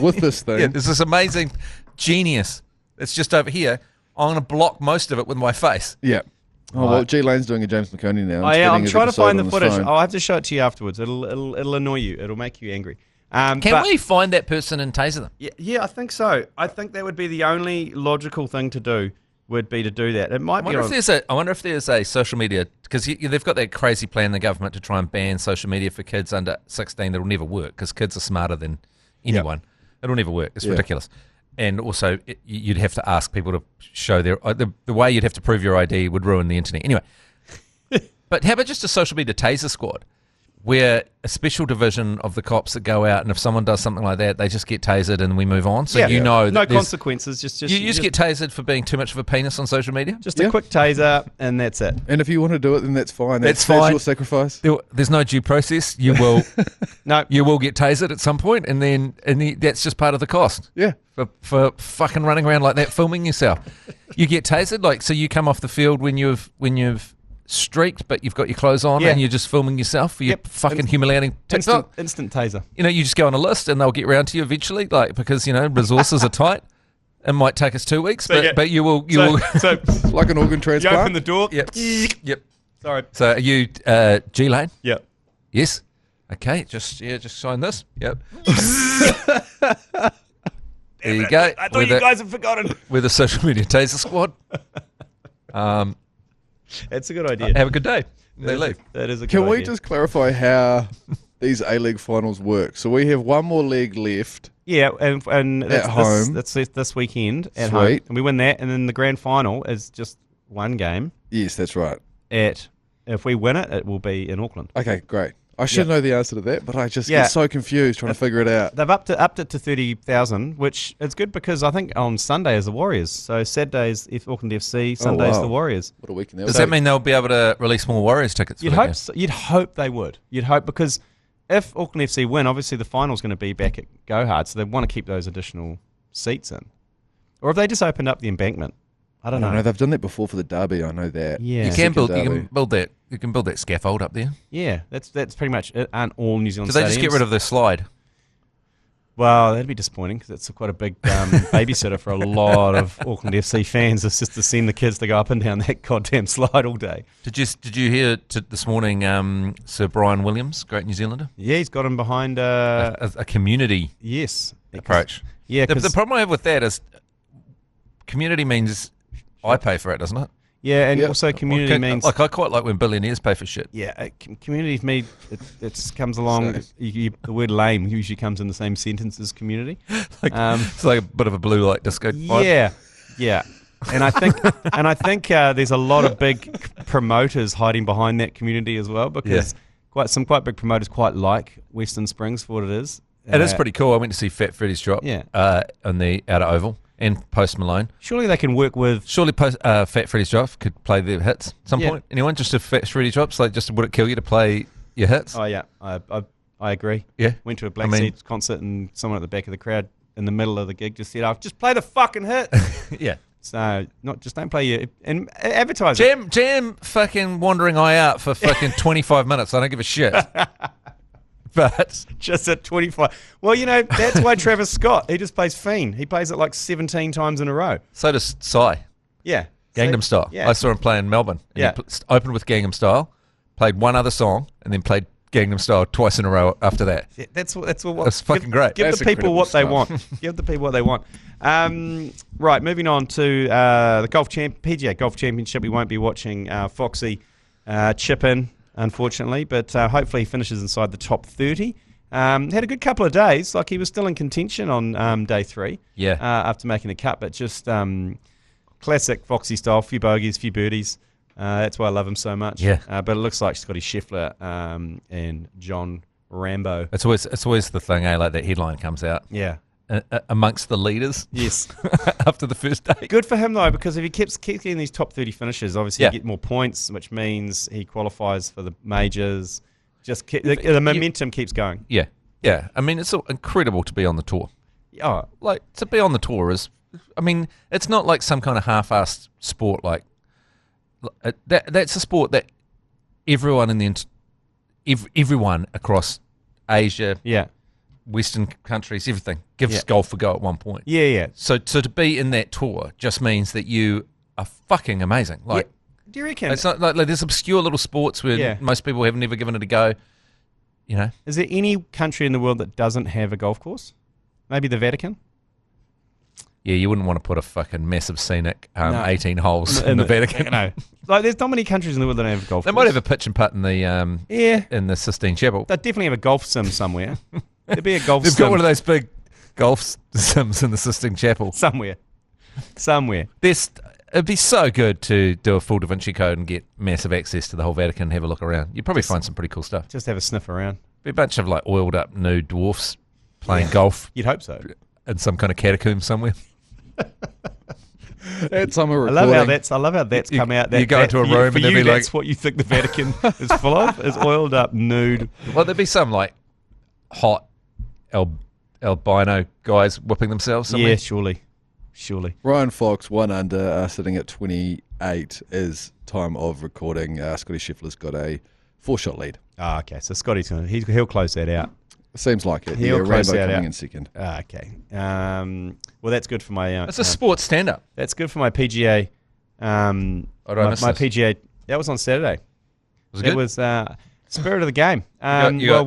With this thing. Yeah, there's this amazing genius. It's just over here. I'm going to block most of it with my face. Yeah. Oh, well, G Lane's doing a James McConey now. I'm trying to find the footage. I'll have to show it to you afterwards. It'll annoy you. It'll make you angry. Can we find that person and taser them? Yeah, I think so. I think that would be the only logical thing to do. Would be to do that. It might be. I wonder if there's a social media, because they've got that crazy plan in the government to try and ban social media for kids under 16. That'll never work because kids are smarter than anyone. Yep. It'll never work. It's ridiculous. And also, you'd have to ask people to show their the way you'd have to prove your ID would ruin the internet. Anyway, but how about just a social media taser squad, where a special division of the cops that go out, and if someone does something like that, they just get tasered and we move on. So no consequences. Just you just get tasered for being too much of a penis on social media. Just a quick taser, and that's it. And if you want to do it, then that's fine. That's fine. Your sacrifice. There's no due process. You will, you will get tasered at some point, and then that's just part of the cost. Yeah. For fucking running around like that, filming yourself, you get tasered. Like, so you come off the field when you've streaked, but you've got your clothes on and you're just filming yourself for your fucking humiliating TikTok. Instant taser. You just go on a list and they'll get round to you eventually, like, because resources are tight. It might take us 2 weeks, but you will. So like an organ transplant. You open the door. Yep. Sorry. So are you G Lane? Yep. Yes. Okay. Just sign this. Yep. There you go. I thought you guys had forgotten. We're the social media taser squad. It's a good idea. Have a good day. They leave. That is a good idea. Can we just clarify how these A-League finals work? So we have one more league left. Yeah, and at home. That's this weekend at home. And we win that, and then the grand final is just one game. Yes, that's right. If we win it, it will be in Auckland. Okay, great. I should know the answer to that, but I just get so confused trying to figure it out. They've upped it to 30,000, which is good because I think on Sunday is the Warriors. So Saturday's Auckland FC, Sunday's the Warriors. What a weekend! Does that mean they'll be able to release more Warriors tickets? You'd hope. You'd hope they would. You'd hope, because if Auckland FC win, obviously the final's going to be back at Go Hard, so they want to keep those additional seats in. Or if they just opened up the embankment. I don't know. No, they've done that before for the derby. I know that. Yeah, you can build that scaffold up there. Yeah, that's pretty much it. Aren't all New Zealand? Did they just get rid of the slide? Well, that'd be disappointing because it's quite a big babysitter for a lot of Auckland FC fans. It's just to send the kids to go up and down that goddamn slide all day. Did you hear this morning Sir Brian Williams, great New Zealander? Yeah, he's got him behind a community approach. Yeah, the problem I have with that is community means I pay for it, doesn't it? Yeah, and also community means... Like, I quite like when billionaires pay for shit. Yeah, community to me, it comes along... the word lame usually comes in the same sentence as community. It's like a bit of a blue light disco vibe. Yeah. And I think there's a lot of big promoters hiding behind that community as well, because some quite big promoters quite like Western Springs for what it is. It is pretty cool. I went to see Fat Freddy's drop on the outer oval. And Post Malone. Surely they can work with... Surely Fat Freddy's Drop could play their hits at some point. Anyone? Just if Fat Freddy drops, like, just would it kill you to play your hits? Oh, yeah. I agree. Yeah. Went to a Black Seeds concert and someone at the back of the crowd in the middle of the gig just said, just play the fucking hit. Yeah. So, just don't play your... And advertise it. Jam fucking Wandering Eye out for fucking 25 minutes. I don't give a shit. But just at 25. Well, that's why Travis Scott, he just plays Fiend. He plays it like 17 times in a row. So does Psy. Yeah. Gangnam Style. Yeah. I saw him play in Melbourne. And he opened with Gangnam Style, played one other song, and then played Gangnam Style twice in a row after that. Yeah, that's what. That's fucking great. Give the people what they want. Give the people what they want. Right, moving on to the PGA Golf Championship. We won't be watching Foxy chip in, unfortunately, but hopefully he finishes inside the top 30. Had a good couple of days. Like, he was still in contention on day 3. Yeah. After making the cut, but just classic Foxy style. Few bogeys, few birdies. That's why I love him so much. Yeah. But it looks like Scotty Scheffler and John Rambo. It's always the thing, like that headline comes out. Yeah. Amongst the leaders. Yes. After the first day. Good for him, though, because if he keeps getting these top 30 finishes, obviously you get more points, which means he qualifies for the majors. The momentum keeps going. Yeah. Yeah. I mean, it's incredible to be on the tour. Oh, like, to be on the tour is, I mean, it's not like some kind of half-assed sport. Like, that's a sport that everyone everyone across Asia, Western countries, everything gives golf a go at one point. Yeah, yeah. So to be in that tour just means that you are fucking amazing. Like, do you reckon? It's not like there's obscure little sports where most people have never given it a go. You know, is there any country in the world that doesn't have a golf course? Maybe the Vatican. Yeah, you wouldn't want to put a fucking massive scenic 18 holes in the Vatican. No, like there's not many countries in the world that don't have a golf course. They might have a pitch and putt in the in the Sistine Chapel. They definitely have a golf sim somewhere. There'd be a golf They've sim. got one of those big golf sims in the Sistine Chapel. Somewhere. It'd be so good to do a full Da Vinci Code and get massive access to the whole Vatican and have a look around. You'd probably find some pretty cool stuff. Just have a sniff around. Be a bunch of like oiled up nude dwarfs playing golf. You'd hope so. In some kind of catacomb somewhere. That's summer I recording. love how that's come out. You go into a room and they'll be that's like, what you think the Vatican is full of, is oiled up nude. Well, there'd be some like hot albino guys whipping themselves somewhere. Yeah, surely. Ryan Fox, 1 under, sitting at 28 is time of recording. Scotty Scheffler's got a 4-shot lead. Okay. So Scotty's he'll close that out. Seems like it. He'll close Rainbow that coming out. in second. Okay. Well, that's good for my. It's a sports stand-up. That's good for my PGA. My PGA. That was on Saturday. Was it good? It was Spirit of the Game.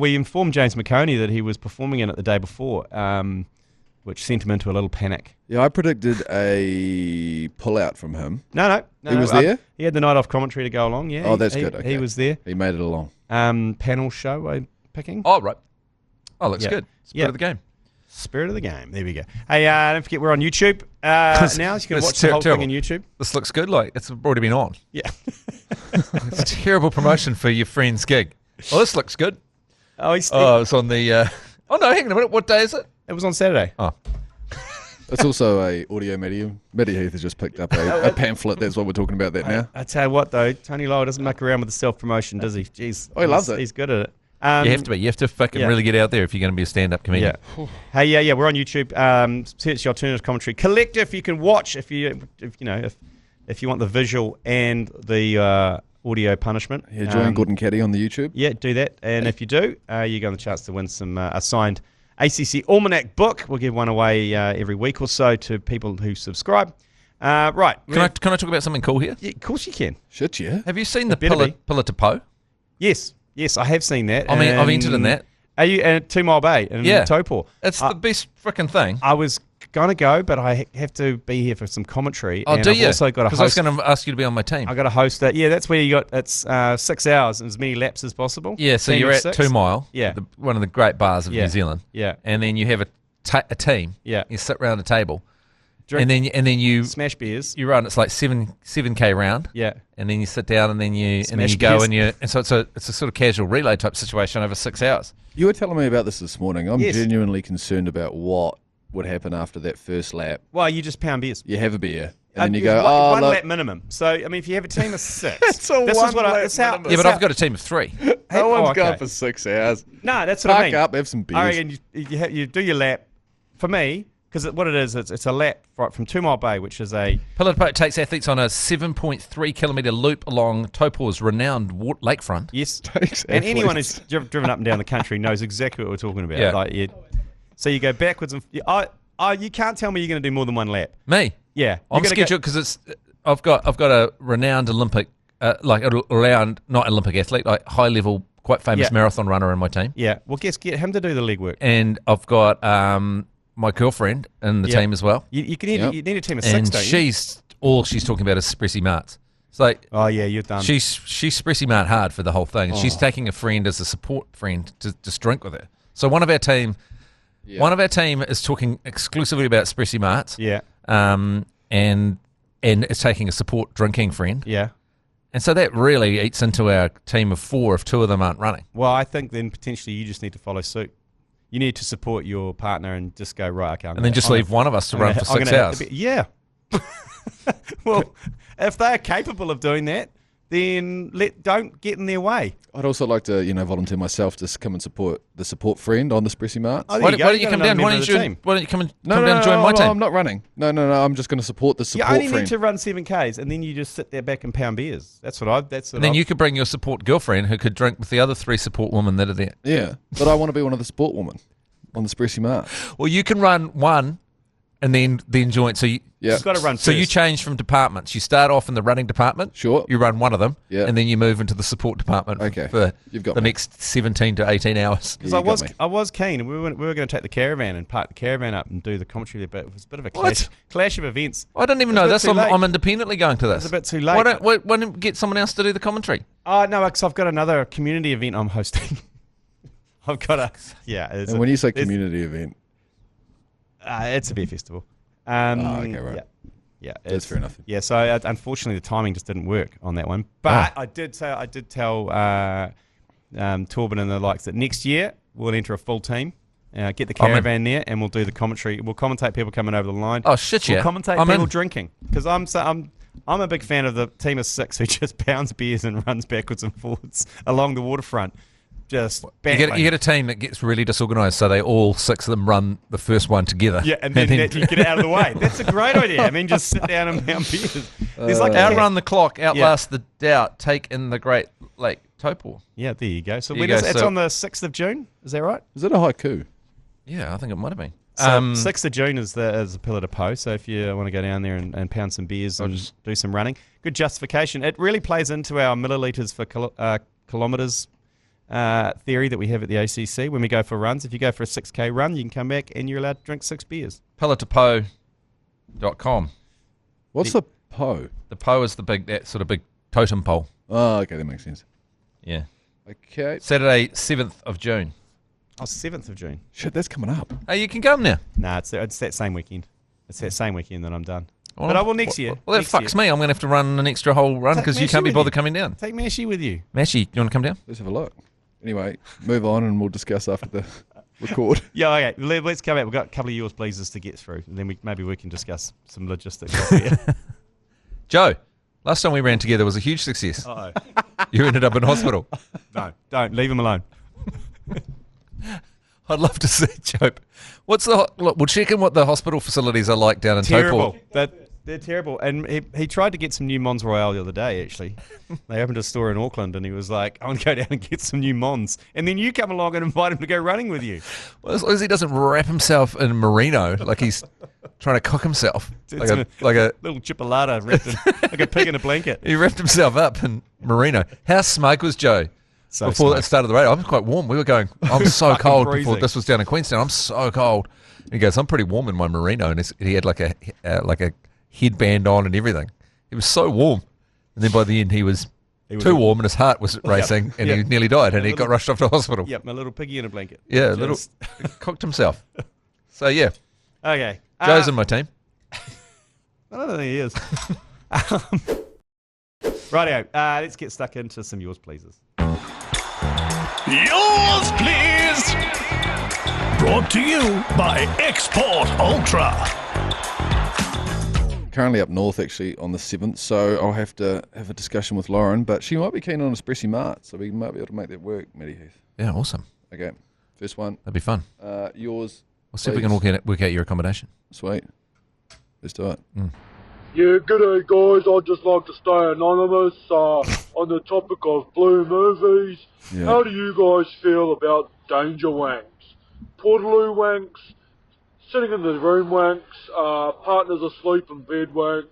We informed James McConey that he was performing in it the day before, which sent him into a little panic. Yeah, I predicted a pull-out from him. No. He was there? He had the night off commentary to go along, yeah. Oh, that's good. Okay. He was there. He made it along. Panel show I'm picking. Oh, right. Oh, looks good. Spirit of the Game. Spirit of the Game. There we go. Hey, don't forget we're on YouTube now. So you can watch the whole thing on YouTube. This looks good. Like, it's already been on. Yeah. It's a terrible promotion for your friend's gig. Well, this looks good. It's on the... Oh, no, hang on a minute. What day is it? It was on Saturday. Oh. It's also a audio medium. Matty Heath has just picked up a pamphlet. That's what we're talking about now. I tell you what, though, Tony Lyle doesn't muck around with the self-promotion, does he? Jeez. Oh, he loves it. He's good at it. You have to be. You have to fucking really get out there if you're going to be a stand-up comedian. Yeah. Hey, we're on YouTube. Search the Alternative Commentary Collective. You can watch if you want the visual and the audio punishment. Yeah, join Gordon Caddie on the YouTube. Yeah, do that. And if you do, you get the chance to win some a signed ACC Almanac book. We'll give one away every week or so to people who subscribe. Right. Can I talk about something cool here? Yeah, of course you can. Shit, yeah. Have you seen the Pillar to Poe? Yes, I have seen that. I mean, I've entered in that. Are you at 2 Mile Bay in Taupo? It's the best freaking thing. I was going to go, but I have to be here for some commentary. Oh, and do I've you? Also got to host. Because I was going to ask you to be on my team. I got to host that. Yeah, that's where you got. It's 6 hours and as many laps as possible. Yeah, so you're at 2 Mile. Yeah, one of the great bars of New Zealand. Yeah, and then you have a team. Yeah, you sit around a table. Drink, and then you smash beers. You run. It's like 7K round. Yeah, and then you sit down and then you go and so it's a sort of casual relay type situation over 6 hours. You were telling me about this morning. I'm genuinely concerned about what would happen after that first lap. Well, you just pound beers. You have a beer. And then you go, one lap minimum. So, I mean, if you have a team of 6. It's a this one is what lap minimum. Yeah, but I've got a team of 3. No one's going for 6 hours. No, that's what I mean. Park up, have some beers. I reckon you do your lap. For me, because what it is, it's a lap from 2 Mile Bay, which is a... Pillar to Pote takes athletes on a 7.3 kilometre loop along Taupo's renowned lakefront. Yes. And anyone who's driven up and down the country knows exactly what we're talking about. Yeah. So you go backwards and... you can't tell me you're going to do more than one lap. Me? Yeah. I'm scheduled because I've got a renowned Olympic, not Olympic athlete, like high level, quite famous marathon runner in my team. Yeah. Well, get him to do the legwork. And I've got my girlfriend in the team as well. You need a team of 6, don't you? And she's talking about is Spressy Marts. It's like, oh yeah, you're done. She's Spressy Mart hard for the whole thing, and she's taking a friend as a support friend to just drink with her. So one of our team is talking exclusively about Spressy Marts. Yeah. And is taking a support drinking friend. Yeah. And so that really eats into our team of 4 if 2 of them aren't running. Well, I think then potentially you just need to follow suit. You need to support your partner and just go, right, okay. And then just leave one of us to run for 6 hours. Yeah. Well, if they're capable of doing that, then don't get in their way. I'd also like to, volunteer myself to come and support the support friend on the Spressy Marts. Why don't you come down? Why don't you come down and join my team? No, I'm not running. No, I'm just going to support the support friend. You only need to run 7Ks, and then you just sit there back and pound beers. And then you could bring your support girlfriend who could drink with the other 3 support women that are there. Yeah, but I want to be one of the support women on the Spressy Mart. Well, you can run one and then join. So you've got to run first. So you change from departments. You start off in the running department. Sure. You run one of them. Yeah. And then you move into the support department for the next 17 to 18 hours. Because I was keen, and we were going to take the caravan and park the caravan up and do the commentary there, but it was a bit of a clash of events. I didn't even know this. I'm independently going to this. It's a bit too late. Why don't we get someone else to do the commentary? No, because I've got another community event I'm hosting. I've got and when you say community event? It's a beer festival. Okay, right. Yeah, that's fair enough. Yeah, so unfortunately the timing just didn't work on that one. But I did tell Torben and the likes that next year we'll enter a full team, get the caravan there, and we'll do the commentary. We'll commentate people coming over the line. Oh shit, yeah! We'll commentate people drinking, because I'm a big fan of the team of 6 who just pounds beers and runs backwards and forwards along the waterfront. Just you get a team that gets really disorganised, so they all 6 of them run the first one together. Yeah, and then you get it out of the way. That's a great idea. I mean, just sit down and pound beers. There's outrun the clock, outlast the doubt, take in the Great Lake Taupo. Yeah, there you go. So it's on the 6th of June. Is that right? Is it a haiku? Yeah, I think it might have been. So 6th of June is the Pillar to Post. So if you want to go down there and pound some beers and just do some running, good justification. It really plays into our millilitres for kilometres theory that we have at the ACC when we go for runs. If you go for a 6K run, you can come back and you're allowed to drink 6 beers. Pillartopo.com. What's the Po? The Po is that sort of big totem pole. Oh, okay, that makes sense. Yeah. Okay. Saturday, 7th of June. Oh, 7th of June. Shit, that's coming up. Hey, you can come now. Nah, it's that same weekend. It's that same weekend that I'm done. Well, but I will next year. Well, that fucks me. I'm going to have to run an extra whole run because you can't be bothered coming down. Take Mashy with you. Mashy, you want to come down? Let's have a look. Anyway, move on and we'll discuss after the record. Yeah, okay. Let's come back. We've got a couple of yours pleases to get through, and then maybe we can discuss some logistics. Joe, last time we ran together was a huge success. Uh-oh. You ended up in hospital. No, don't. Leave him alone. I'd love to see, Joe. We'll check in what the hospital facilities are like down in Taupo. They're terrible. And he tried to get some new Mons Royale the other day, actually. They opened a store in Auckland, and he was like, I want to go down and get some new Mons. And then you come along and invite him to go running with you. Well, as long as he doesn't wrap himself in merino like he's trying to cook himself. Like a little chipolata wrapped in, like a pig in a blanket. He wrapped himself up in merino. How smug was Joe? Before it started the radio, I was quite warm. We were going, I'm so cold before this was down in Queenstown. I'm so cold. And he goes, I'm pretty warm in my merino. And he had like a headband on and everything. He was so warm. And then by the end, he was too warm and his heart was racing and he nearly died and he got rushed off to hospital. Yep, my little piggy in a blanket. Yeah, cooked himself. So, yeah. Okay. Joe's in my team. I don't think he is. Rightio. Let's get stuck into some yours pleases. Yours please. Brought to you by Export Ultra. Currently up north, actually, on the 7th, so I'll have to have a discussion with Lauren, but she might be keen on a Spressy Mart, so we might be able to make that work, Matty Heath. Yeah, awesome. Okay, first one. That'd be fun. Yours. We'll see if we can work out your accommodation. Sweet. Let's do it. Yeah, g'day guys, I'd just like to stay anonymous on the topic of blue movies. Yeah. How do you guys feel about danger wanks? Portaloo wanks, sitting in the room wanks, partners asleep in bed wanks,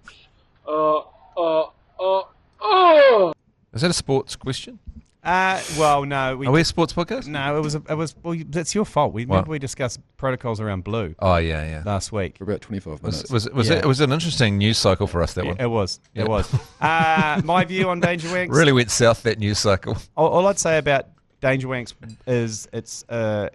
Is that a sports question? Well, no. Are we a sports podcast? No, it was. Well, that's your fault. Remember we discussed protocols around blue. Oh yeah. Last week For about 25 minutes. It was an interesting news cycle for us, that one. It was. It was. My view on danger wanks. Really went south, that news cycle. All I'd say about danger wanks is it's a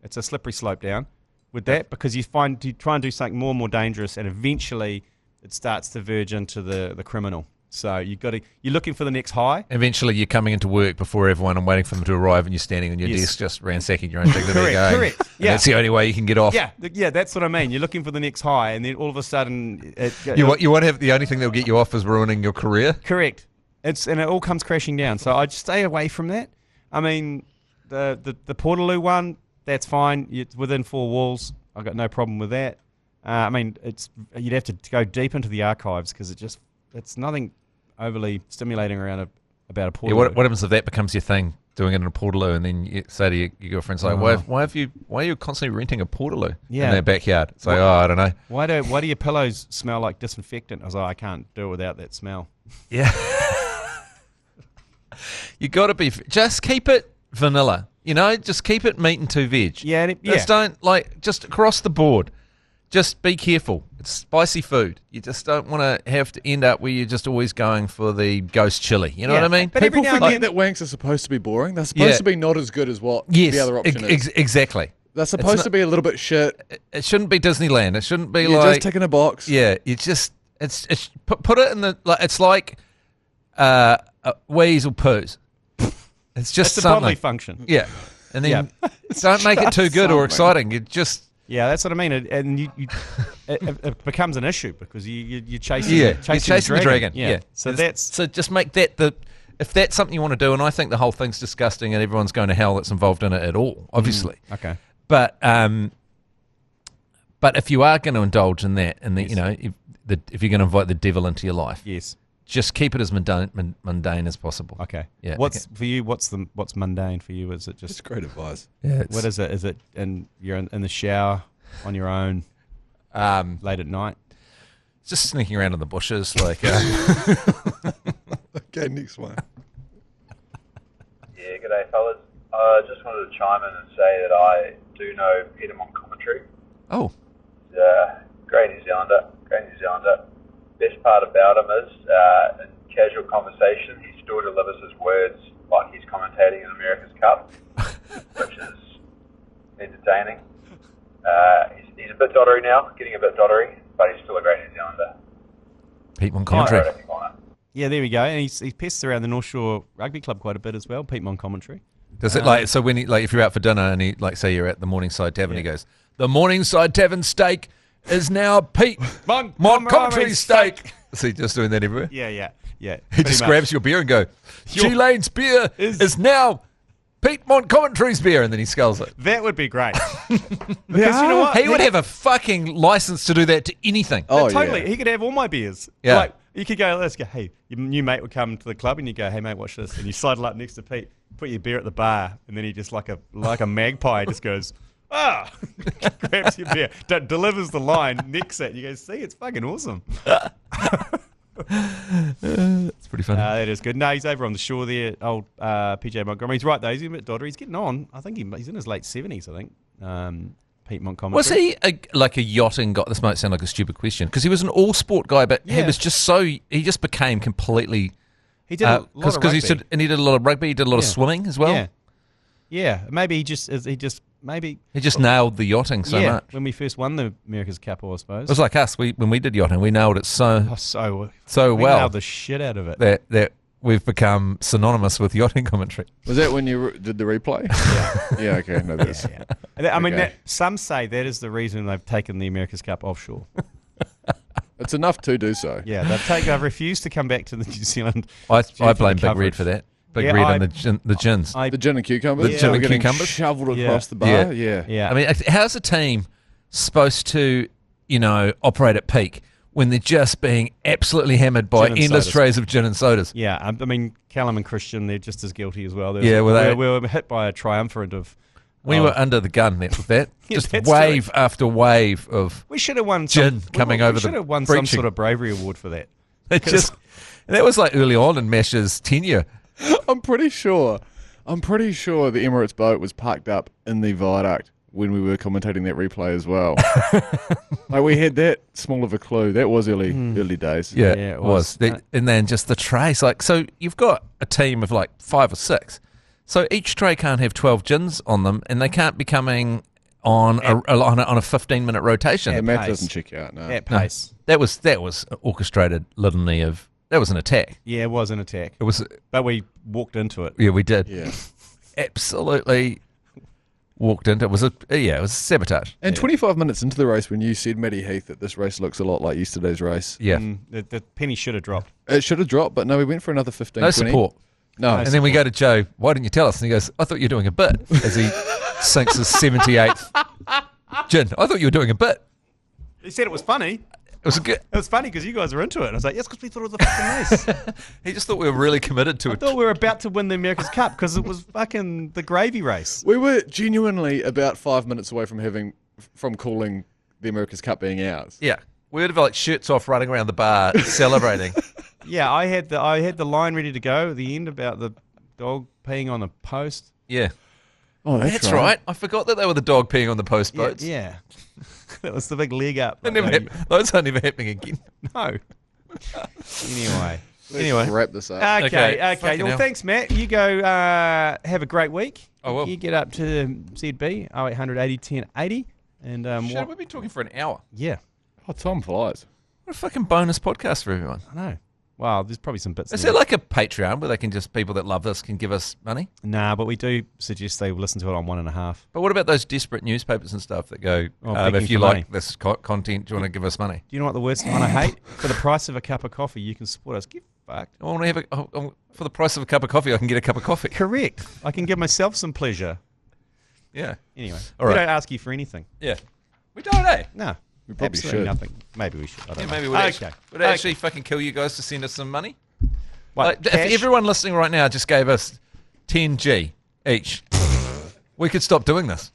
slippery slope down with that, because you try and do something more and more dangerous, and eventually it starts to verge into the criminal. So you're looking for the next high. Eventually, you're coming into work before everyone and waiting for them to arrive, and you're standing on your desk just ransacking your own dignity. Correct. Yeah, that's the only way you can get off. Yeah, that's what I mean. You're looking for the next high, and then all of a sudden, you want to have the only thing that will get you off is ruining your career. Correct. And it all comes crashing down. So I'd stay away from that. I mean, the Portaloo one, that's fine. It's within four walls. I've got no problem with that. I mean, you'd have to go deep into the archives because it's nothing overly stimulating about a Portaloo. Yeah, what happens if that becomes your thing, doing it in a Portaloo, and then you say to your girlfriend, like, why are you constantly renting a Portaloo in their backyard? It's like, I don't know. Why do your pillows smell like disinfectant? I was like, I can't do it without that smell. Yeah. You got to just keep it vanilla. Just keep it meat and 2 veg. Yeah. Just don't, just across the board. Just be careful. It's spicy food. You just don't want to have to end up where you're just always going for the ghost chili. You know what I mean? But people forget that wanks are supposed to be boring. They're supposed to be not as good as what the other option is. Exactly. They're supposed to be a little bit shit. It shouldn't be Disneyland. It shouldn't be You're just ticking a box. Yeah. You just put it in the it's like wheeze or poos. It's just a bodily function. Yeah. And then don't make it too good or exciting. You just. Yeah, that's what I mean. And it becomes an issue because you're chasing the dragon. Yeah. So just make that if that's something you want to do, and I think the whole thing's disgusting and everyone's going to hell that's involved in it at all, obviously. Okay. But if you are going to indulge in that, and if you're going to invite the devil into your life, yes, just keep it as mundane as possible. Okay. Yeah. For you? What's mundane for you? Is it just? It's great advice. Yeah. What is it? Is it you're in the shower on your own, late at night? Just sneaking around in the bushes, like. Okay, next one. Yeah, g'day fellas. I just wanted to chime in and say that I do know Peter Montgomery. Oh. He's a great New Zealander. Best part about him is, in casual conversation, he still delivers his words like he's commentating in America's Cup, which is entertaining. He's a bit doddery now, getting a bit doddery, but he's still a great New Zealander. Pete Montgomery. Yeah, there we go. And he pests around the North Shore Rugby Club quite a bit as well, Pete Montgomery. Does it so when if you're out for dinner and he say you're at the Morningside Tavern, he goes, the Morningside Tavern steak is now Pete Montgomery steak. Is he just doing that everywhere? Yeah. He just grabs your beer and go, G Lane's beer is now Pete Montgomery's beer, and then he sculls it. That would be great. Because you know what? He would have a fucking license to do that to anything. Oh, totally. Yeah. He could have all my beers. Yeah. Like, you could go, let's go, hey, your new mate would come to the club and you go, hey, mate, watch this. And you sidle up next to Pete, put your beer at the bar, and then he just like a magpie just goes, grabs your beer, delivers the line, nicks it. You go, see, it's fucking awesome. It's pretty funny. That is good. No, he's over on the shore there, old PJ Montgomery. He's right, though. He's a bit doddery. He's getting on. I think he's in his late 70s, I think. Pete Montgomery. Was he like a yachting guy? This might sound like a stupid question because he was an all-sport guy, but he was just he just became completely... He did a lot of rugby. And he did a lot of rugby. He did a lot of swimming as well. Yeah. Maybe he just nailed the yachting so much. When we first won the America's Cup, I suppose. It was like us. When we did yachting, we nailed it so well. We nailed the shit out of it. That we've become synonymous with yachting commentary. Was that when you did the replay? Yeah. Okay. No, that's. Yeah. I mean, some say that is the reason they've taken the America's Cup offshore. It's enough to do so. Yeah, they've refused to come back to the New Zealand. I blame Big Red for that. Big Red and the gins. The gin and cucumbers. The gin and cucumbers shoveled across the bar. Yeah. I mean, how's a team supposed to, operate at peak when they're just being absolutely hammered by endless trays of gin and sodas? Yeah, I mean, Callum and Christian, they're just as guilty as well. We were hit by a triumvirate of... We were under the gun with that. Just wave after wave of we should have won gin coming over the... We should have won some sort of bravery award for that. That was like early on in Mash's tenure. I'm pretty sure the Emirates boat was parked up in the viaduct when we were commentating that replay as well. Like we had that small of a clue. That was early days. Yeah, it was. And then just the trays. So you've got a team of like 5 or 6. So each tray can't have 12 gins on them, and they can't be coming on a 15-minute rotation. The math doesn't check out. No. At pace. No. That was orchestrated litany of That was an attack. Yeah, it was an attack. It was, but we walked into it. Yeah, we did. Yeah. Absolutely walked into it. It was sabotage. And 25 minutes into the race, when you said, Matty Heath, that this race looks a lot like yesterday's race. Yeah. The penny should have dropped. It should have dropped, but no, we went for another 15, No 20. support. No. And then we go to Joe, why didn't you tell us? And he goes, I thought you were doing a bit, as he sinks his 78th gin. I thought you were doing a bit. He said it was funny. It was good. It was funny because you guys were into it. I was like, yes, because we thought it was a fucking race. He just thought we were really committed to it. I thought we were about to win the America's Cup because it was fucking the gravy race. We were genuinely about 5 minutes away from calling the America's Cup being ours. Yeah. We would have like shirts off running around the bar celebrating. Yeah, I had the line ready to go at the end about the dog peeing on the post. Yeah. Oh, that's right. I forgot that they were the dog peeing on the post boats. Yeah. That was the big leg up. Those aren't never happening again. No. Anyway. Let's wrap this up. Okay. Well, thanks, Matt. You go have a great week. I will. You get up to ZB 0800 80 10 80. And Shit, we've been talking for an hour. Yeah. Oh, time flies. What a fucking bonus podcast for everyone. I know. Wow, there's probably some bits. Is there like a Patreon where they can people that love this can give us money? Nah, but we do suggest they listen to it on 1.5. But what about those desperate newspapers and stuff that go, if you like this content, do you want to give us money? Do you know what the worst one I hate? For the price of a cup of coffee, you can support us. Give a fuck. I want to have for the price of a cup of coffee, I can get a cup of coffee. Correct. I can give myself some pleasure. Yeah. Anyway, all right. We don't ask you for anything. Yeah. We don't, eh? No. We probably absolutely should. Nothing. Maybe we should. I don't know. Maybe we'd actually fucking kill you guys to send us some money. What, if everyone listening right now just gave us 10G each, we could stop doing this.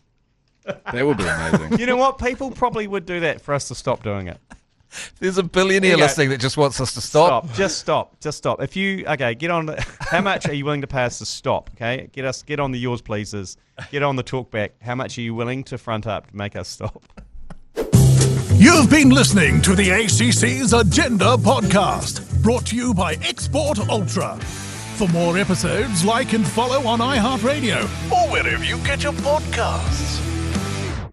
That would be amazing. You know what? People probably would do that for us to stop doing it. There's a billionaire listening that just wants us to stop. Just stop. If you get on. How much are you willing to pay us to stop? Okay, get on the yours pleases. Get on the talkback. How much are you willing to front up to make us stop? You've been listening to the ACC's Agenda podcast, brought to you by Export Ultra. For more episodes, like and follow on iHeartradio or wherever you get your podcasts.